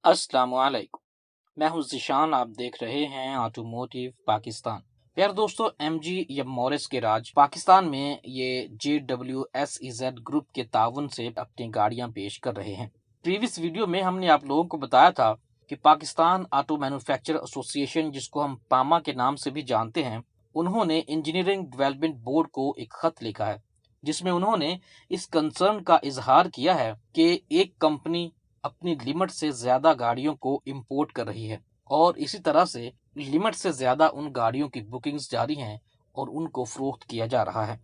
अस्सलाम वालेकुम। मैं हूं ज़िशान, आप देख रहे हैं ऑटोमोटिव पाकिस्तान। प्यारे दोस्तों, एमजी या मॉरिस के राज पाकिस्तान में ये JWSEZ ग्रुप के ताउन से अपनी गाड़ियां पेश कर रहे हैं। प्रीवियस वीडियो में हमने आप लोगों को बताया था कि पाकिस्तान ऑटो मैन्युफैक्चरर एसोसिएशन, जिसको हम पामा के नाम से भी जानते हैं, उन्होंने इंजीनियरिंग डेवलपमेंट बोर्ड को एक खत लिखा है जिसमें उन्होंने इस कंसर्न का इजहार किया है कि एक कंपनी अपनी लिमिट से ज्यादा गाड़ियों को इंपोर्ट कर रही है और इसी तरह से लिमिट से ज्यादा उन गाड़ियों की बुकिंग्स जारी हैं और उनको फरोख्त किया जा रहा है।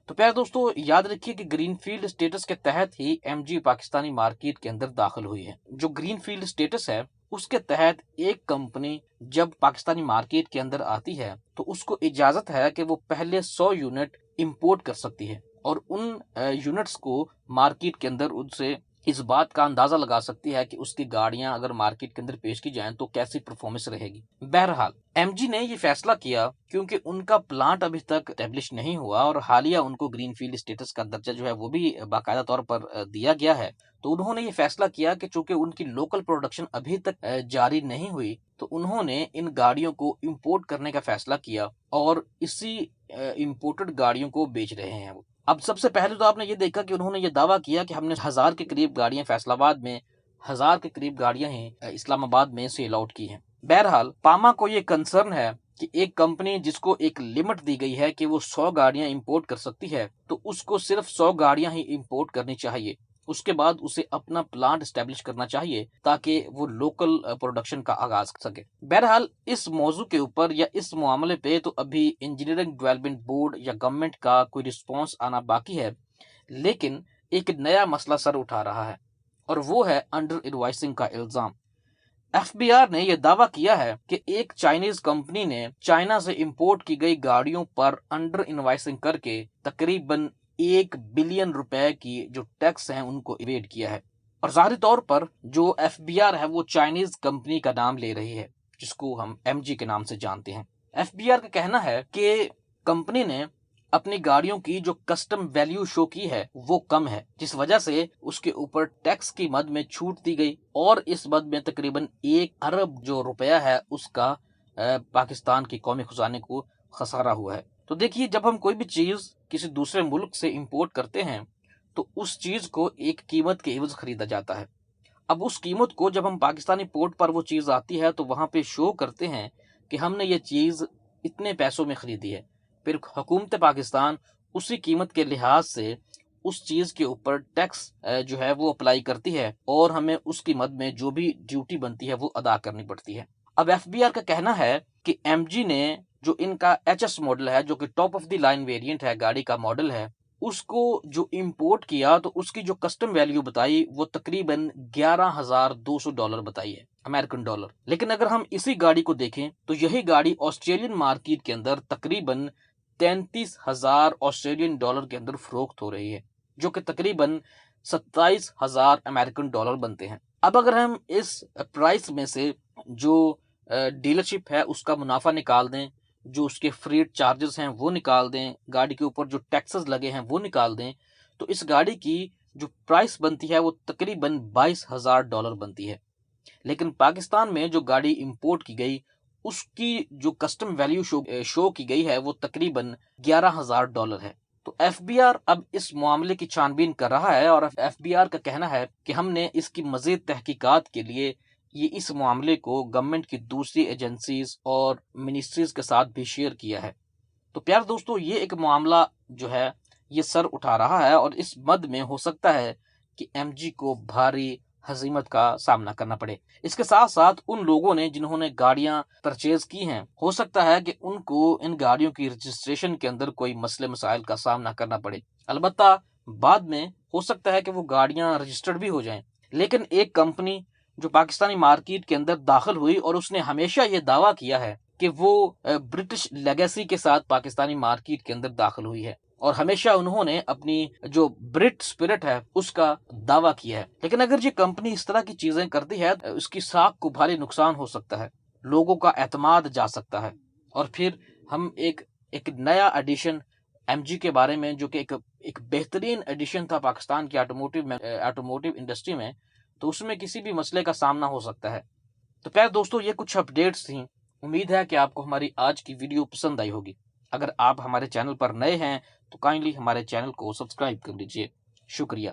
तो प्यारे दोस्तों, याद रखिए कि ग्रीनफील्ड स्टेटस के तहत ही एमजी पाकिस्तानी मार्केट के अंदर दाखिल हुई है। जो ग्रीनफील्ड स्टेटस है उसके तहत एक कंपनी जब पाकिस्तानी मार्केट के अंदर आती है तो उसको इजाजत है कि वो पहले 100 यूनिट इंपोर्ट कर सकती है और उन यूनिट्स को मार्केट के अंदर उनसे इस बात का अंदाजा लगा सकती है कि उसकी गाड़ियां अगर मार्केट के अंदर पेश की जाएं तो कैसी परफॉर्मेंस रहेगी। बहरहाल एमजी ने ये फैसला किया क्योंकि उनका प्लांट अभी तक एस्टेब्लिश नहीं हुआ और हालिया उनको ग्रीनफील्ड स्टेटस का दर्जा जो है वो भी बाकायदा तौर पर दिया गया है। तो उन्होंने ये फैसला किया कि चूंकि उनकी लोकल प्रोडक्शन अभी तक जारी नहीं हुई तो उन्होंने इन गाड़ियों को इंपोर्ट करने का फैसला किया और इसी इंपोर्टेड गाड़ियों को बेच रहे हैं वो। अब सबसे पहले तो आपने ये देखा कि उन्होंने ये दावा किया कि हमने 1000 के करीब गाड़ियां फैसलाबाद में, 1000 के करीब गाड़ियां ही इस्लामाबाद में सेल आउट की हैं। बहरहाल पामा को ये कंसर्न है कि एक कंपनी जिसको एक लिमिट दी गई है कि वो 100 गाड़ियां इंपोर्ट कर सकती है तो उसको सिर्फ 100 गाड़ियां ही इंपोर्ट करनी चाहिए। उसके बाद उसे अपना प्लांट एस्टेब्लिश करना चाहिए ताकि वो लोकल प्रोडक्शन का आगाज कर सके। बहरहाल इस मौजू के ऊपर या इस मामले पे तो अभी इंजीनियरिंग डेवलपमेंट बोर्ड या गवर्नमेंट का कोई रिस्पॉन्स आना बाकी है, लेकिन एक नया मसला सर उठा रहा है और वो है अंडर इनवॉइसिंग का इल्जाम। एफबीआर ने यह दावा किया है कि एक चाइनीज कंपनी ने चाइना से इंपोर्ट की गई गाड़ियों पर अंडर इनवॉइसिंग करके तकरीबन 1 बिलियन रुपए की जो टैक्स हैं उनको इवेड किया है। और जाहिर तौर पर जो एफबीआर है वो चाइनीज कंपनी का नाम ले रही है जिसको हम एमजी के नाम से जानते हैं। एफबीआर का कहना है कि कंपनी ने अपनी गाड़ियों की जो कस्टम वैल्यू शो की है वो कम है, जिस वजह से उसके ऊपर टैक्स की मद में छूट दी गई और इस मद में तकरीबन 1 अरब जो रुपया है उसका पाकिस्तान की कौमी खजाने को खसारा हुआ है। तो देखिए, जब हम कोई भी चीज किसी दूसरे मुल्क से इंपोर्ट करते हैं तो उस चीज को एक कीमत के एवज खरीदा जाता है। अब उस कीमत को जब हम पाकिस्तानी पोर्ट पर वो चीज आती है तो वहां पे शो करते हैं कि हमने ये चीज इतने पैसों में खरीदी है। फिर हुकूमत पाकिस्तान उसी कीमत के लिहाज से उस चीज के ऊपर टैक्स जो है वो अप्लाई करती है और हमें उस कीमत में जो भी ड्यूटी बनती है वो अदा करनी पड़ती है। अब एफबीआर का कहना है कि एमजी ने जो इनका एचएस मॉडल है, जो कि top of the line variant है, गाड़ी का मॉडल है, उसको जो इंपोर्ट किया तो उसकी जो कस्टम वैल्यू बताई वो तकरीबन $11,200 बताई है, अमेरिकन डॉलर। लेकिन अगर हम इसी गाड़ी को देखें तो यही गाड़ी ऑस्ट्रेलियन मार्केट के अंदर तकरीबन 33,000 ऑस्ट्रेलियन डॉलर के अंदर फरोख्त हो रही है, जो कि तकरीबन 27,000 अमेरिकन डॉलर बनते हैं। अब अगर हम इस प्राइस में से जो डीलरशिप है उसका मुनाफा निकाल दें, जो उसके फ्रीट चार्जेस हैं वो निकाल दें, गाड़ी के ऊपर जो टैक्सेस लगे हैं वो निकाल दें, तो इस गाड़ी की जो प्राइस बनती है वो तकरीबन $22,000 बनती है। लेकिन पाकिस्तान में जो गाड़ी इंपोर्ट की गई उसकी जो कस्टम वैल्यू शो की गई है वो तकरीबन $11,000 है। तो एफबीआर अब इस मामले की छानबीन कर रहा है और एफबीआर का कहना है कि हमने इसकी मजीद तहकीकात के लिए ये इस मामले को गवर्नमेंट की दूसरी एजेंसीज और मिनिस्ट्रीज के साथ भी शेयर किया है। तो प्यार दोस्तों, ये एक मामला जो है ये सर उठा रहा है और इस मद में हो सकता है कि एमजी को भारी हजीमत का सामना करना पड़े। इसके साथ साथ उन लोगों ने जिन्होंने गाड़ियां परचेज की हैं, हो सकता है कि उनको इन गाड़ियों की रजिस्ट्रेशन के अंदर कोई मसले मसाइल का सामना करना पड़े। अलबत्ता बाद में हो सकता है कि वो गाड़ियां रजिस्टर्ड भी हो जाएं। लेकिन एक कंपनी जो पाकिस्तानी मार्केट के अंदर दाखिल हुई और उसने हमेशा ये दावा किया है कि वो ब्रिटिश लेगेसी के साथ पाकिस्तानी मार्केट के अंदर दाखिल हुई है और हमेशा उन्होंने अपनी जो ब्रिट स्पिरिट है उसका दावा किया है। लेकिन अगर ये कंपनी इस तरह की चीजें करती है तो उसकी साख को भारी नुकसान हो सकता है, लोगों का एतमाद जा सकता है और फिर हम एक एक नया एडिशन एमजी के बारे में, जो कि एक बेहतरीन एडिशन था पाकिस्तान की ऑटोमोटिव इंडस्ट्री में, تو اس میں کسی بھی مسئلے کا سامنا ہو سکتا ہے۔ تو پیارے دوستو، یہ کچھ اپڈیٹس تھیں۔ امید ہے کہ آپ کو ہماری آج کی ویڈیو پسند آئی ہوگی۔ اگر آپ ہمارے چینل پر نئے ہیں تو کائنڈلی ہمارے چینل کو سبسکرائب کر لیجئے۔ شکریہ۔